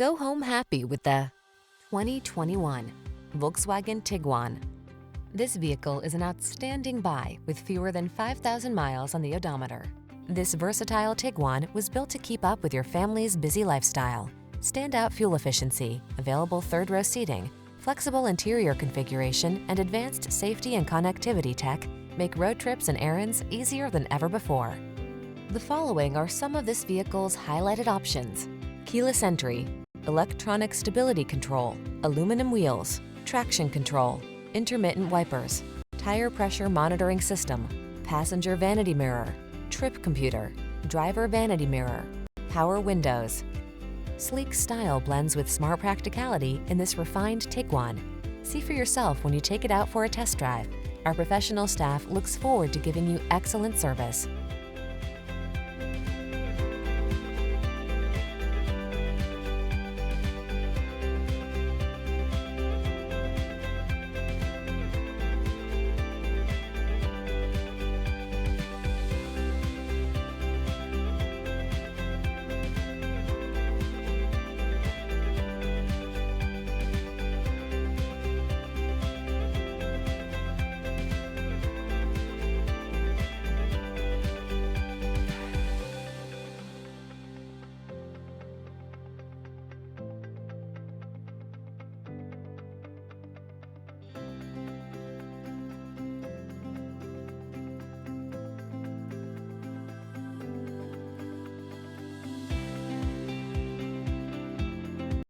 Go home happy with the 2021 Volkswagen Tiguan. This vehicle is an outstanding buy with fewer than 5,000 miles on the odometer. This versatile Tiguan was built to keep up with your family's busy lifestyle. Standout fuel efficiency, available third-row seating, flexible interior configuration, and advanced safety and connectivity tech make road trips and errands easier than ever before. The following are some of this vehicle's highlighted options: keyless entry, electronic stability control, aluminum wheels, traction control, intermittent wipers, tire pressure monitoring system, passenger vanity mirror, trip computer, driver vanity mirror, power windows. Sleek style blends with smart practicality in this refined Tiguan. See for yourself when you take it out for a test drive. Our professional staff looks forward to giving you excellent service.